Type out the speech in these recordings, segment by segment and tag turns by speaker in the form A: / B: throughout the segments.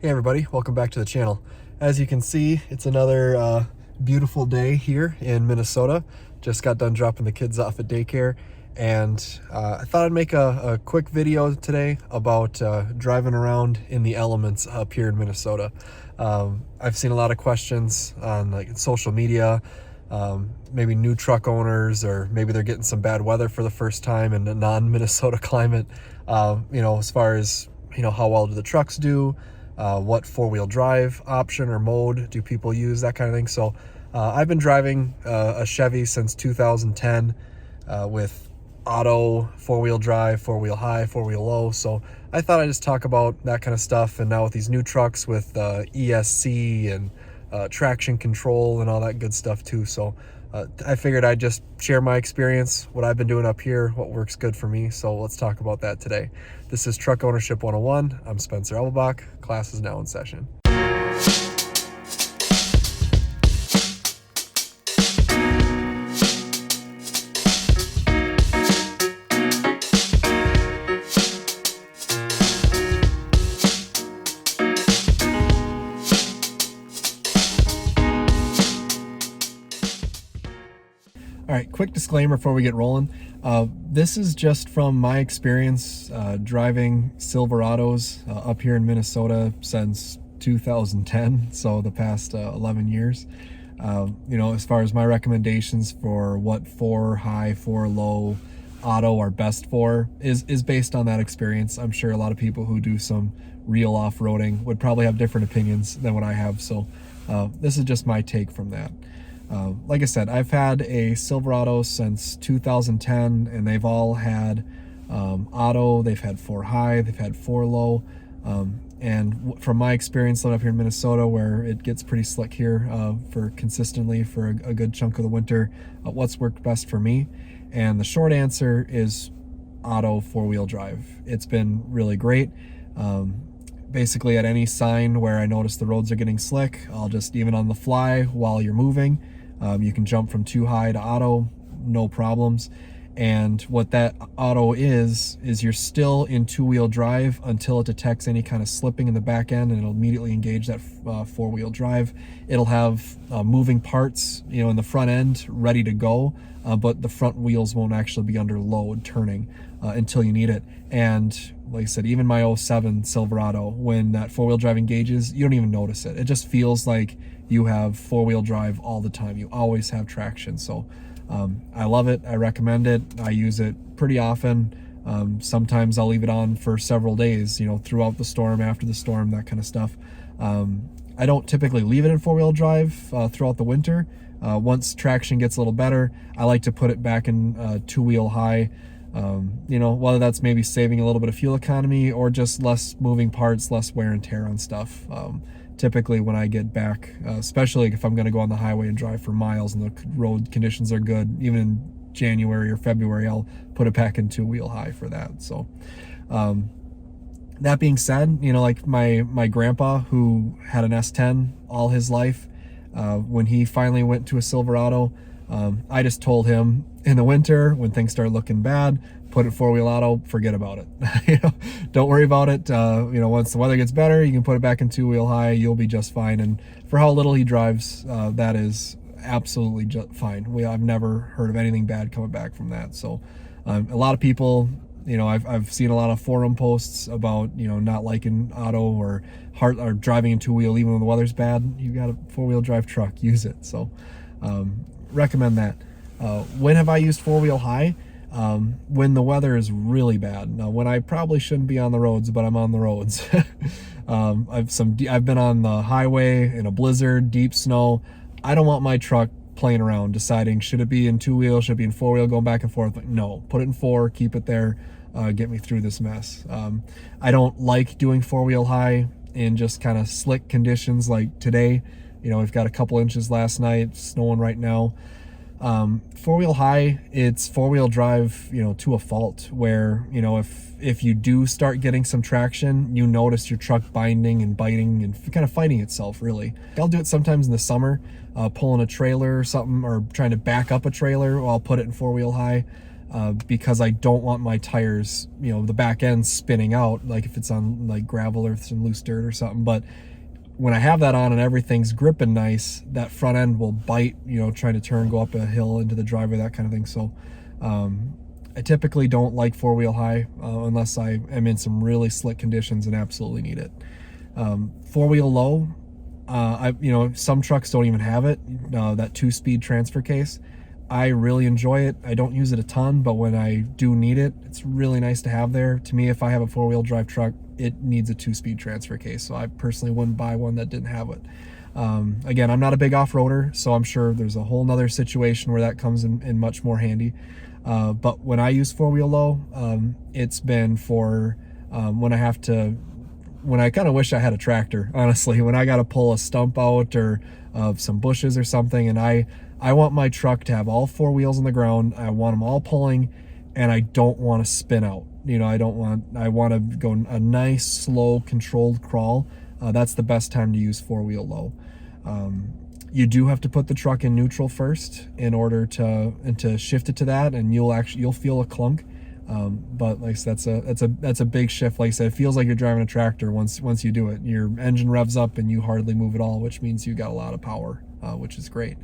A: Hey everybody, welcome back to the channel. As you can see, it's another beautiful day here in Minnesota. Just got done dropping the kids off at daycare, and I thought I'd make a quick video today about driving around in the elements up here in Minnesota. I've seen a lot of questions on like social media, maybe new truck owners, or maybe they're getting some bad weather for the first time in a non-Minnesota climate. As far as how well do the trucks do? What four-wheel drive option or mode do people use, that kind of thing. So I've been driving a Chevy since 2010 with auto, four-wheel drive, four-wheel high, four-wheel low. So I thought I'd just talk about that kind of stuff. And now with these new trucks with ESC and traction control and all that good stuff too. So I figured I'd just share my experience, what I've been doing up here, what works good for me. So let's talk about that today. This is Truck Ownership 101. I'm Spencer Elbach. Class is now in session. All right, quick disclaimer before we get rolling. This is just from my experience driving Silverados up here in Minnesota since 2010, so the past 11 years. As far as my recommendations for what four high, four low, auto are best for is based on that experience. I'm sure a lot of people who do some real off-roading would probably have different opinions than what I have, so this is just my take from that. Like I said, I've had a Silverado since 2010, and they've all had auto, they've had four high, they've had four low. And from my experience living up here in Minnesota, where it gets pretty slick here consistently for a good chunk of the winter, what's worked best for me? And the short answer is auto four-wheel drive. It's been really great. Basically at any sign where I notice the roads are getting slick, I'll just, even on the fly while you're moving, you can jump from two high to auto, no problems. And what that auto is you're still in two-wheel drive until it detects any kind of slipping in the back end, and it'll immediately engage that four-wheel drive. It'll have moving parts, in the front end ready to go, but the front wheels won't actually be under load turning until you need it. And like I said, even my 07 Silverado, when that four-wheel drive engages, you don't even notice it. It just feels like you have four-wheel drive all the time. You always have traction. So I love it. I recommend it. I use it pretty often. Sometimes I'll leave it on for several days, throughout the storm, after the storm, that kind of stuff. I don't typically leave it in four-wheel drive throughout the winter. Once traction gets a little better, I like to put it back in two-wheel high. Whether that's maybe saving a little bit of fuel economy or just less moving parts, less wear and tear on stuff. Typically when I get back, especially if I'm going to go on the highway and drive for miles and the road conditions are good, even in January or February, I'll put it back in two-wheel high for that. So that being said, like my grandpa, who had an S10 all his life, when he finally went to a Silverado, I just told him in the winter when things start looking bad, put it four-wheel auto, forget about it. Don't worry about it. Once the weather gets better, you can put it back in two-wheel high, you'll be just fine. And for how little he drives, that is absolutely just fine. I've never heard of anything bad coming back from that. So a lot of people, I've seen a lot of forum posts about, not liking auto or driving in two-wheel even when the weather's bad. You got a four-wheel drive truck, use it. So recommend that. When have I used four-wheel high? When the weather is really bad. Now, when I probably shouldn't be on the roads, but I'm on the roads. I've been on the highway in a blizzard, deep snow. I don't want my truck playing around deciding, should it be in two-wheel, should it be in four-wheel, going back and forth. No, put it in four, keep it there, get me through this mess. I don't like doing four-wheel high in just kind of slick conditions like today. We've got a couple inches last night, snowing right now. Four-wheel high, it's four-wheel drive, to a fault, where, if you do start getting some traction, you notice your truck binding and biting and kind of fighting itself, really. I'll do it sometimes in the summer, pulling a trailer or something, or trying to back up a trailer. I'll put it in four-wheel high. because I don't want my tires, the back end spinning out, like if it's on like gravel or some loose dirt or something. But when I have that on and everything's gripping nice, that front end will bite, trying to turn, go up a hill into the driveway, that kind of thing. So I typically don't like four-wheel high unless I am in some really slick conditions and absolutely need it. Four-wheel low, some trucks don't even have it, that 2-speed transfer case. I really enjoy it. I don't use it a ton, but when I do need it, it's really nice to have there. To me, if I have a four-wheel drive truck, it needs a 2-speed transfer case, so I personally wouldn't buy one that didn't have it. Again, I'm not a big off-roader, so I'm sure there's a whole nother situation where that comes in much more handy. But when I use four-wheel low, it's been for when I kind of wish I had a tractor, honestly, when I got to pull a stump out or some bushes or something, and I want my truck to have all 4 wheels on the ground. I want them all pulling, and I don't want to spin out. I want to go a nice, slow, controlled crawl. That's the best time to use four-wheel low. You do have to put the truck in neutral first in order to shift it to that, and you'll feel a clunk. But like I said, that's a big shift. Like I said, it feels like you're driving a tractor once you do it. Your engine revs up and you hardly move at all, which means you got a lot of power, which is great.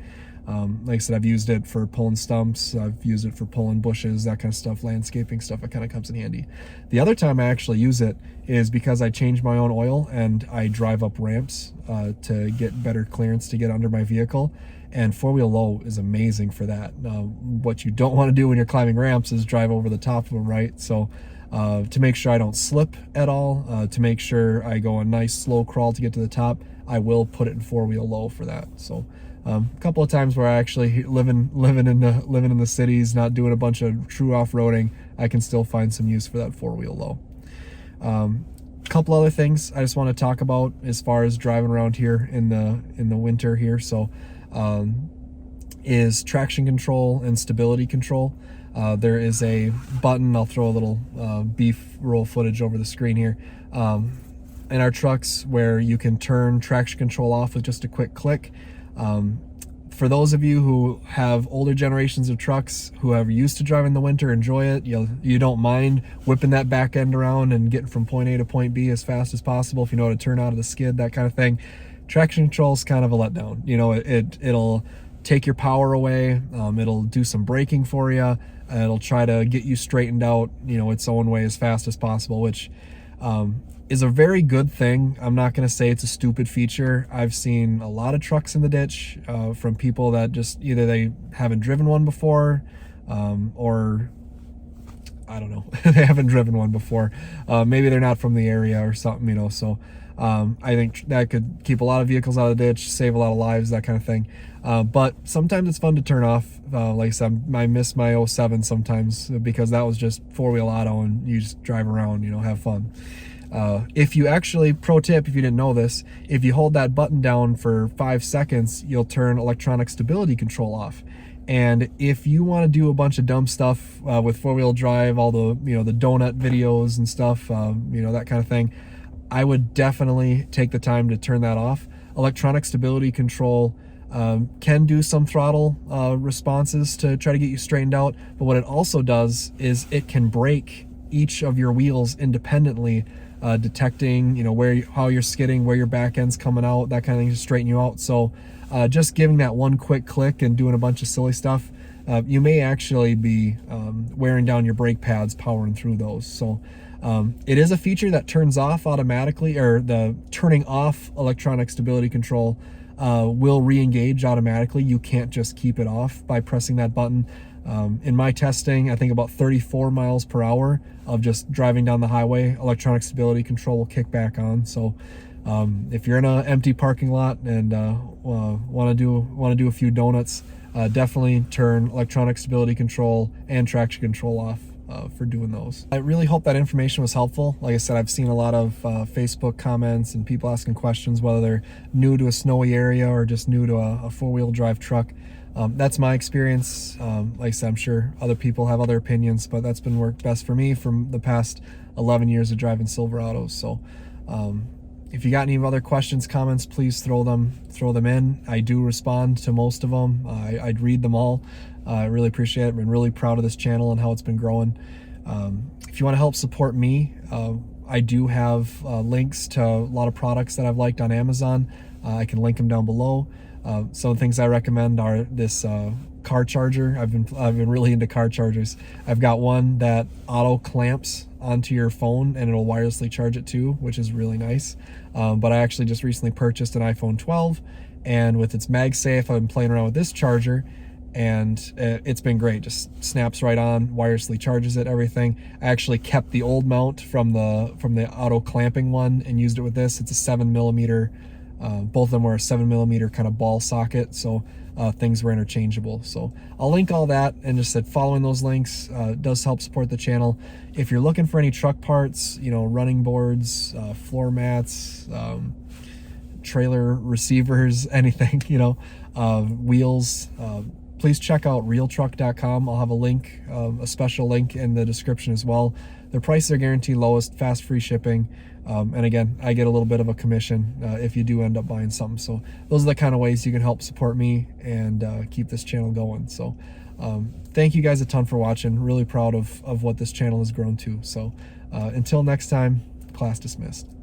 A: Like I said, I've used it for pulling stumps, I've used it for pulling bushes, that kind of stuff, landscaping stuff. It kind of comes in handy. The other time I actually use it is because I change my own oil and I drive up ramps to get better clearance to get under my vehicle. And four-wheel low is amazing for that. What you don't want to do when you're climbing ramps is drive over the top of them, right? So to make sure I don't slip at all, to make sure I go a nice slow crawl to get to the top, I will put it in four-wheel low for that. So a couple of times where I actually living in the cities, not doing a bunch of true off-roading, I can still find some use for that four-wheel low. Couple other things I just want to talk about as far as driving around here in the winter here. So is traction control and stability control. There is a button, I'll throw a little beef roll footage over the screen here, in our trucks where you can turn traction control off with just a quick click. For those of you who have older generations of trucks who are used to driving in the winter, enjoy it. You don't mind whipping that back end around and getting from point A to point B as fast as possible if you know how to turn out of the skid, that kind of thing. Traction control is kind of a letdown. It'll take your power away. It'll do some braking for you. It'll try to get you straightened out, its own way as fast as possible, which is a very good thing. I'm not going to say it's a stupid feature. I've seen a lot of trucks in the ditch from people that just either they haven't driven one before or I don't know, they haven't driven one before. Maybe they're not from the area or something, so I think that could keep a lot of vehicles out of the ditch, save a lot of lives, that kind of thing. But sometimes it's fun to turn off. Like I said, I miss my 07 sometimes because that was just four-wheel auto and you just drive around, have fun. If you actually, pro tip, if you didn't know this, if you hold that button down for 5 seconds, you'll turn electronic stability control off. And if you want to do a bunch of dumb stuff with four-wheel drive, all the the donut videos and stuff, that kind of thing, I would definitely take the time to turn that off. Electronic stability control can do some throttle responses to try to get you straightened out, but what it also does is it can brake each of your wheels independently, detecting how you're skidding, where your back end's coming out, that kind of thing, to straighten you out. So just giving that one quick click and doing a bunch of silly stuff, you may actually be wearing down your brake pads powering through those. So it is a feature that turns off automatically, or the turning off electronic stability control will re-engage automatically. You can't just keep it off by pressing that button. In my testing, I think about 34 miles per hour of just driving down the highway, electronic stability control will kick back on. So if you're in an empty parking lot and want to do a few donuts, definitely turn electronic stability control and traction control off for doing those. I really hope that information was helpful. Like I said, I've seen a lot of Facebook comments and people asking questions, whether they're new to a snowy area or just new to a four-wheel drive truck. That's my experience. Like I said, I'm sure other people have other opinions, but that's been worked best for me from the past 11 years of driving Silverados. So If you got any other questions, comments, please throw them in. I do respond to most of them. I'd read them all. I really appreciate it. I've been really proud of this channel and how it's been growing. If you want to help support me, I do have links to a lot of products that I've liked on Amazon. I can link them down below. Some of the things I recommend are this car charger. I've been really into car chargers. I've got one that auto clamps onto your phone and it'll wirelessly charge it too, which is really nice. But I actually just recently purchased an iPhone 12, and with its MagSafe, I've been playing around with this charger, and it's been great. Just snaps right on, wirelessly charges it, everything. I actually kept the old mount from the auto clamping one and used it with this. It's a 7mm. Both of them were a 7mm kind of ball socket, so things were interchangeable. So I'll link all that, and just said following those links does help support the channel. If you're looking for any truck parts, you know, running boards, floor mats, trailer receivers, anything, you know, wheels, please check out realtruck.com. I'll have a link, a special link in the description as well. Their prices are guaranteed lowest, fast, free shipping. And again, I get a little bit of a commission if you do end up buying something. So those are the kind of ways you can help support me and keep this channel going. So thank you guys a ton for watching. Really proud of what this channel has grown to. So until next time, class dismissed.